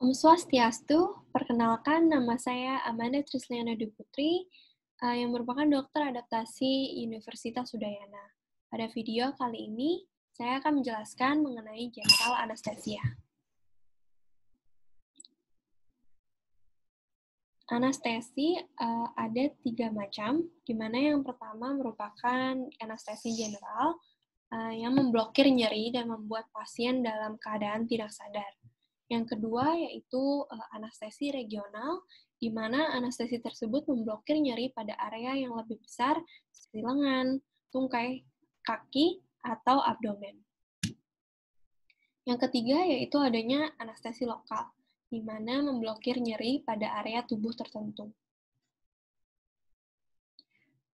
Swastiastu, perkenalkan nama saya Amanda Trisliana Dwi yang merupakan dokter adaptasi Universitas Udayana. Pada video kali ini, saya akan menjelaskan mengenai general anesthesia. Anestesi ada 3 macam, di mana yang pertama merupakan anestesi general yang memblokir nyeri dan membuat pasien dalam keadaan tidak sadar. Yang kedua yaitu anestesi regional, di mana anestesi tersebut memblokir nyeri pada area yang lebih besar seperti lengan, tungkai, kaki, atau abdomen. Yang ketiga yaitu adanya anestesi lokal, di mana memblokir nyeri pada area tubuh tertentu.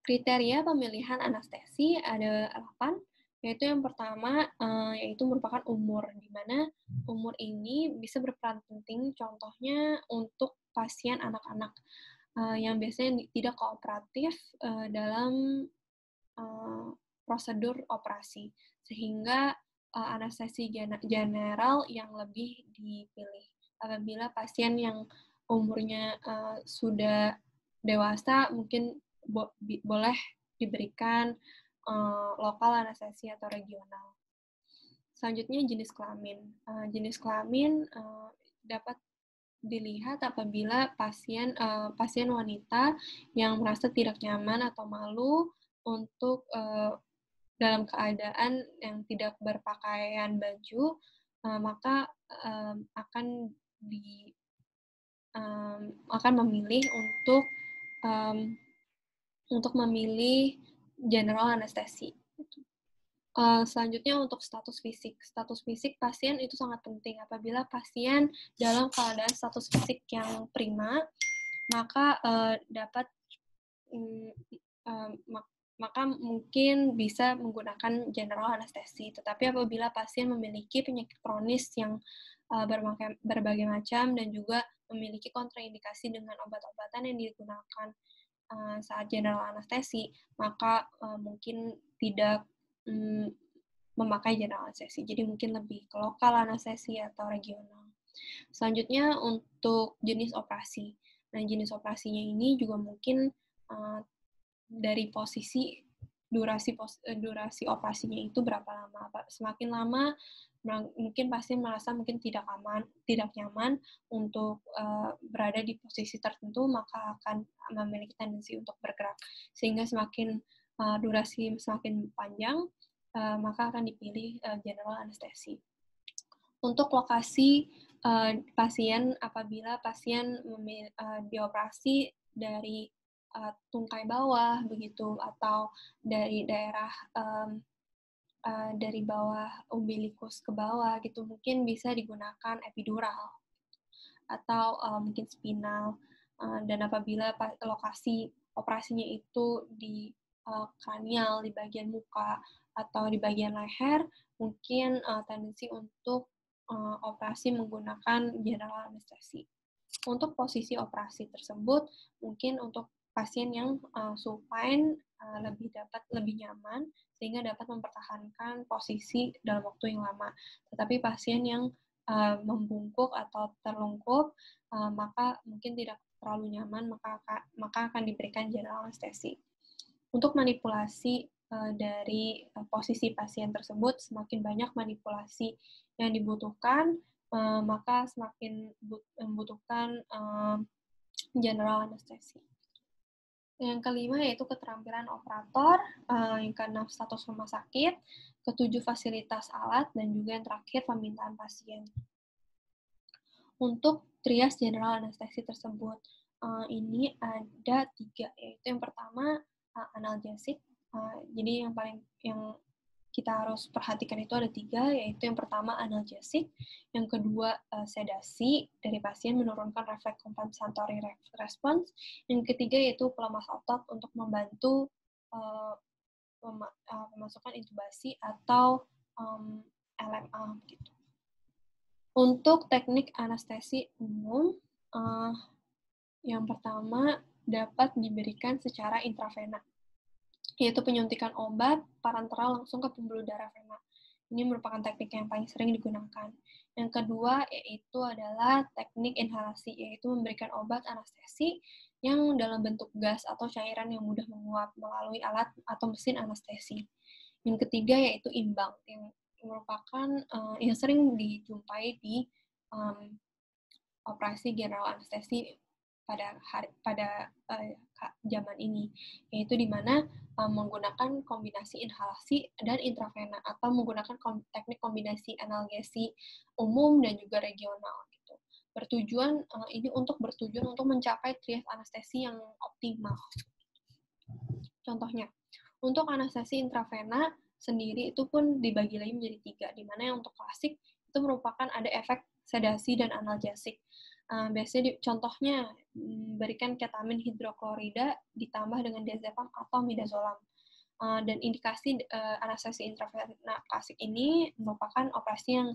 Kriteria pemilihan anestesi ada 8, yaitu yang pertama yaitu merupakan umur, di mana umur ini bisa berperan penting, contohnya untuk pasien anak-anak yang biasanya tidak kooperatif dalam prosedur operasi, sehingga anestesi general yang lebih dipilih. Apabila pasien yang umurnya sudah dewasa, mungkin boleh diberikan lokal anestesi atau regional. Selanjutnya jenis kelamin. Jenis kelamin dapat dilihat apabila pasien wanita yang merasa tidak nyaman atau malu untuk dalam keadaan yang tidak berpakaian baju, maka akan memilih untuk memilih general anestesi. Selanjutnya untuk status fisik. Status fisik pasien itu sangat penting. Apabila pasien dalam keadaan status fisik yang prima, maka maka mungkin bisa menggunakan general anestesi. Tetapi apabila pasien memiliki penyakit kronis yang berbagai macam dan juga memiliki kontraindikasi dengan obat-obatan yang digunakan saat general anestesi, maka mungkin tidak memakai general anestesi. Jadi mungkin lebih ke lokal anestesi atau regional. Selanjutnya untuk jenis operasi. Nah, jenis operasinya ini juga mungkin dari posisi durasi operasinya itu berapa lama. Semakin lama mungkin pasien merasa mungkin tidak nyaman untuk berada di posisi tertentu, maka akan memiliki tendensi untuk bergerak. Sehingga semakin durasi semakin panjang, maka akan dipilih general anestesi. Untuk lokasi pasien, apabila pasien dioperasi dari tungkai bawah begitu, atau dari daerah dari bawah umbilikus ke bawah gitu, mungkin bisa digunakan epidural atau mungkin spinal. Dan apabila lokasi operasinya itu di kranial, di bagian muka atau di bagian leher, mungkin tendensi untuk operasi menggunakan general anestesi. Untuk posisi operasi tersebut, mungkin untuk pasien yang supine lebih nyaman, sehingga dapat mempertahankan posisi dalam waktu yang lama. Tetapi pasien yang membungkuk atau terlungkup, maka mungkin tidak terlalu nyaman, maka akan diberikan general anestesi. Untuk manipulasi dari posisi pasien tersebut, semakin banyak manipulasi yang dibutuhkan, maka semakin membutuhkan general anestesi. Yang kelima yaitu keterampilan operator, yang keenam status rumah sakit, ketujuh fasilitas alat, dan juga yang terakhir permintaan pasien. Untuk trias general anestesi tersebut, ini ada 3, yaitu yang pertama analgesik. Jadi yang kita harus perhatikan itu ada 3, yaitu yang pertama analgesik, yang kedua sedasi dari pasien menurunkan refleks compensatory response, yang ketiga yaitu pelemas otot untuk membantu pemasukan intubasi atau LMA gitu. Untuk teknik anestesi umum, yang pertama dapat diberikan secara intravena, yaitu penyuntikan obat parenteral langsung ke pembuluh darah vena. Ini merupakan teknik yang paling sering digunakan. Yang kedua yaitu adalah teknik inhalasi, yaitu memberikan obat anestesi yang dalam bentuk gas atau cairan yang mudah menguap melalui alat atau mesin anestesi. Yang ketiga yaitu imbang, yang merupakan yang sering dijumpai di operasi general anestesi pada zaman ini, yaitu di mana menggunakan kombinasi inhalasi dan intravena atau menggunakan teknik kombinasi analgesi umum dan juga regional gitu. Bertujuan untuk mencapai trias anestesi yang optimal. Contohnya, untuk anestesi intravena sendiri itu pun dibagi lagi menjadi 3, di mana yang untuk klasik itu merupakan ada efek sedasi dan analgesik. Biasanya contohnya berikan ketamin hidroklorida ditambah dengan diazepam atau midazolam. Dan indikasi anestesi intravena klasik ini merupakan operasi yang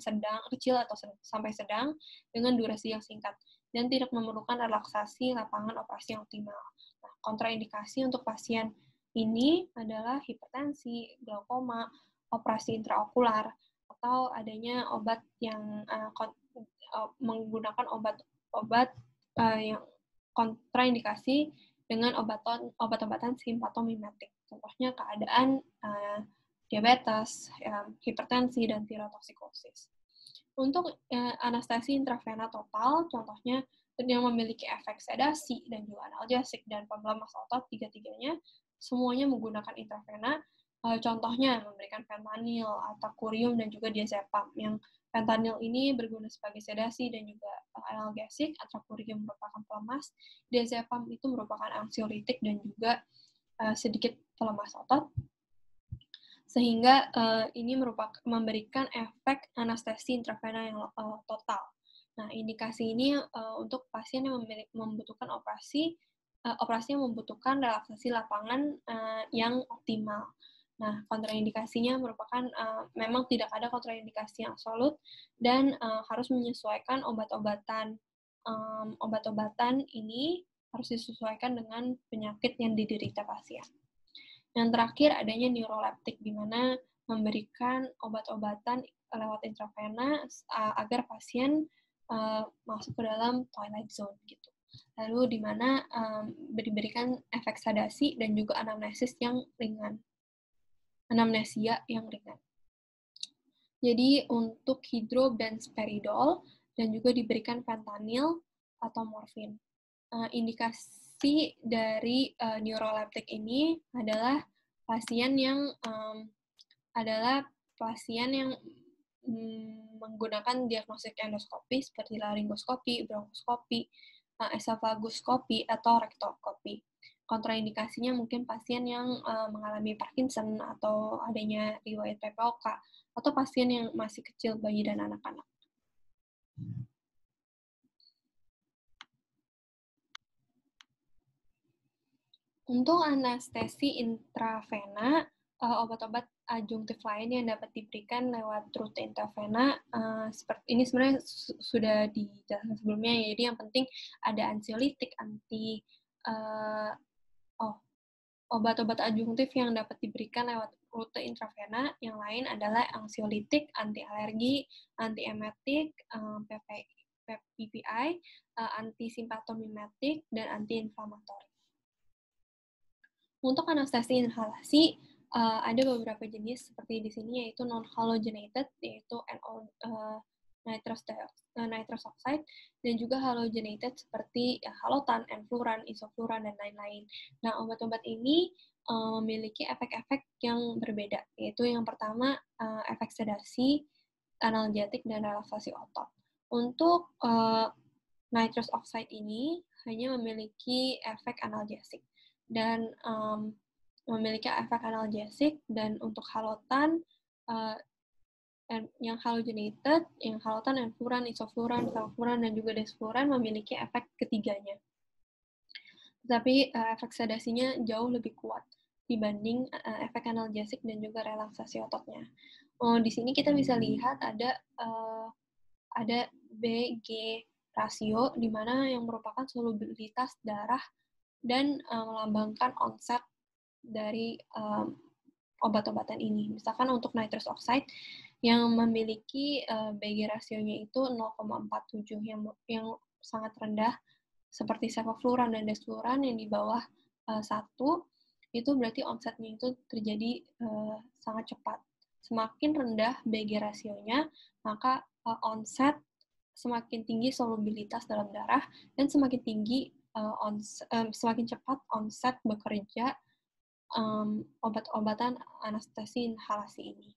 kecil atau sampai sedang dengan durasi yang singkat dan tidak memerlukan relaksasi lapangan operasi yang optimal. Nah, kontraindikasi untuk pasien ini adalah hipertensi, glaukoma, operasi intraokular, atau adanya obat yang menggunakan obat yang kontraindikasi dengan obat-obatan simpatomimetik. Contohnya keadaan diabetes, hipertensi, dan tirotoksikosis. Untuk anestesi intravena total, contohnya yang memiliki efek sedasi dan juga analgesik dan pelemas otot, tiga-tiganya semuanya menggunakan intravena. Contohnya memberikan fentanyl, atacurium, dan juga diazepam. Yang fentanyl ini berguna sebagai sedasi dan juga analgesik, atacurium merupakan pelemas, diazepam itu merupakan anksiolitik dan juga sedikit pelemas otot, sehingga ini memberikan efek anestesi intravena yang total. Nah, indikasi ini untuk pasien yang membutuhkan operasi yang membutuhkan relaksasi lapangan yang optimal. Nah, kontraindikasinya merupakan memang tidak ada kontraindikasi yang absolut dan harus menyesuaikan obat-obatan. Obat-obatan ini harus disesuaikan dengan penyakit yang diderita pasien. Yang terakhir adanya neuroleptik, di mana memberikan obat-obatan lewat intravena agar pasien masuk ke dalam twilight zone gitu. Lalu di mana diberikan efek sedasi dan juga anamnesia yang ringan. Jadi untuk hidrobenspiridol dan juga diberikan fentanyl atau morfin. Indikasi dari neuroleptik ini adalah pasien yang menggunakan diagnostik endoskopi seperti laryngoskopi, bronkoskopi, esofagoskopi, atau rektoskopi. Kontraindikasinya mungkin pasien yang mengalami Parkinson atau adanya riwayat PPOK, atau pasien yang masih kecil, bayi dan anak-anak. Untuk anestesi intravena, obat-obat adjunktif lain yang dapat diberikan lewat rute intravena, seperti ini sebenarnya sudah dijelaskan sebelumnya, jadi yang penting ada ansiolitik, obat-obat adjunktif yang dapat diberikan lewat rute intravena, yang lain adalah ansiolitik, anti-alergi, anti-emetik, PPI, antisimpatomimetik, dan anti-inflamatori. Untuk anestesi inhalasi, ada beberapa jenis seperti di sini, yaitu non-halogenated, yaitu nitrous oxide, dan juga halogenated seperti halotan, enfluran, isofluran, dan lain-lain. Nah, obat-obat ini memiliki efek-efek yang berbeda, yaitu yang pertama efek sedasi, analgetik, dan relaksasi otot. Untuk nitrous oxide ini hanya memiliki efek analgesik dan memiliki efek analgesik, dan untuk halotan yang halogenated, yang halotan, enfluran, isofluran, sulfuran, dan juga desfluran memiliki efek ketiganya. Tetapi efek sedasinya jauh lebih kuat dibanding efek analgesik dan juga relaksasi ototnya. Di sini kita bisa lihat ada BG rasio, di mana yang merupakan solubilitas darah dan melambangkan onset dari obat-obatan ini. Misalkan untuk nitrous oxide, yang memiliki BG rasionya itu 0,47 yang sangat rendah, seperti sevofluran dan desfluran yang di bawah 1, itu berarti onsetnya itu terjadi sangat cepat. Semakin rendah BG rasionya, maka onset semakin tinggi solubilitas dalam darah dan semakin tinggi semakin cepat onset bekerja obat-obatan anestesi inhalasi ini.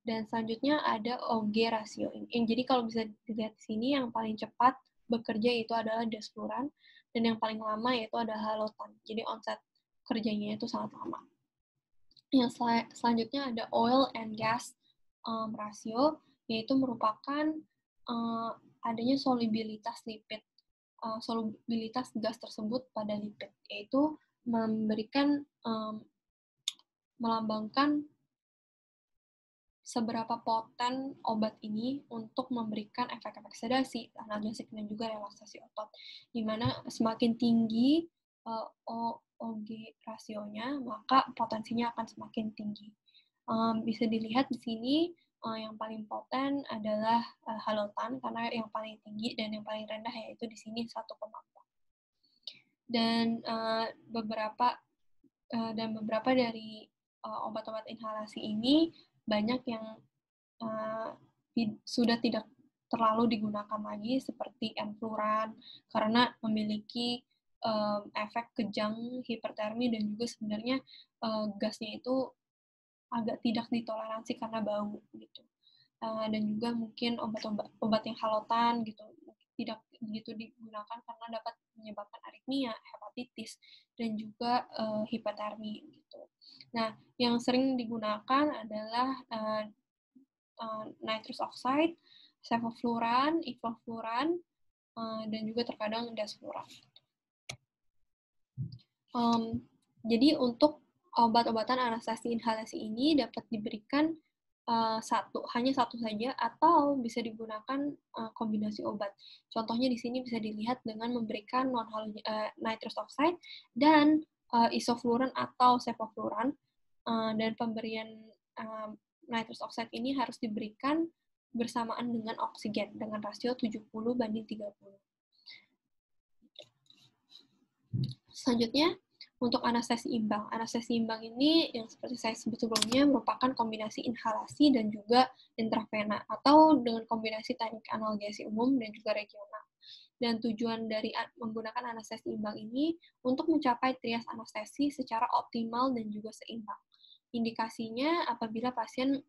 Dan selanjutnya ada OG rasio ini. Jadi kalau bisa dilihat di sini yang paling cepat bekerja itu adalah desfluran dan yang paling lama yaitu ada halotan. Jadi onset kerjanya itu sangat lama. Yang selanjutnya ada oil and gas rasio, yaitu merupakan adanya solubilitas lipid, solubilitas gas tersebut pada lipid, yaitu memberikan melambangkan seberapa poten obat ini untuk memberikan efek-efek sedasi, analgesik, dan juga relaksasi otot. Di mana semakin tinggi OG rasionya, maka potensinya akan semakin tinggi. Bisa dilihat di sini yang paling poten adalah halotan, karena yang paling tinggi dan yang paling rendah yaitu di sini 1,4. Dan beberapa dari obat-obat inhalasi ini banyak yang sudah tidak terlalu digunakan lagi, seperti enfluran, karena memiliki efek kejang hipertermi dan juga sebenarnya gasnya itu agak tidak ditoleransi karena bau gitu. Dan juga mungkin obat yang halotan gitu tidak begitu digunakan karena dapat menyebabkan aritmia, hepatitis, dan juga hipertermi gitu. Nah, yang sering digunakan adalah nitrous oxide, sevofluran, ivofluran, dan juga terkadang desfluran. Jadi untuk obat-obatan anestesi inhalasi ini dapat diberikan hanya satu saja, atau bisa digunakan kombinasi obat. Contohnya di sini bisa dilihat dengan memberikan nitrous oxide dan isofluran atau sevofluran, dan pemberian nitrous oxide ini harus diberikan bersamaan dengan oksigen dengan rasio 70:30. Selanjutnya, untuk anestesi imbang. Anestesi imbang ini yang seperti saya sebut sebelumnya merupakan kombinasi inhalasi dan juga intravena, atau dengan kombinasi teknik analgesi umum dan juga regional. Dan tujuan dari menggunakan anestesi imbang ini untuk mencapai trias anestesi secara optimal dan juga seimbang. Indikasinya apabila pasien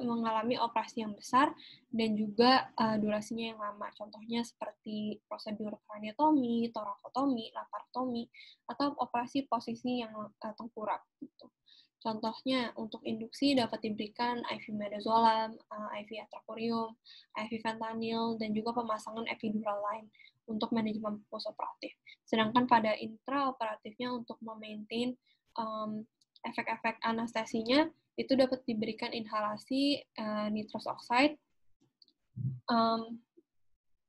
mengalami operasi yang besar dan juga durasinya yang lama. Contohnya seperti prosedur craniotomi, torakotomi, laparotomi, atau operasi posisi yang tengkurap. Gitu. Contohnya untuk induksi dapat diberikan IV midazolam, IV atracurium, IV fentanyl, dan juga pemasangan epidural lain untuk manajemen postoperatif. Sedangkan pada intraoperatifnya untuk memaintain efek-efek anestesinya itu dapat diberikan inhalasi nitrous oxide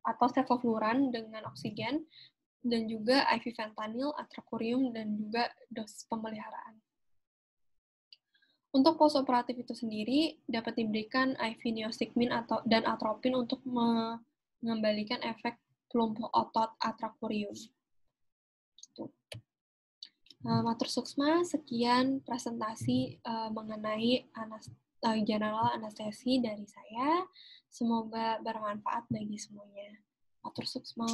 atau sevofluran dengan oksigen, dan juga IV fentanyl, atracurium, dan juga dosis pemeliharaan. Untuk postoperatif itu sendiri dapat diberikan IV neostigmin dan atropin untuk mengembalikan efek kelumpuh otot atracurium. Matur suksma, sekian presentasi mengenai general anestesi dari saya. Semoga bermanfaat bagi semuanya. Matur suksma.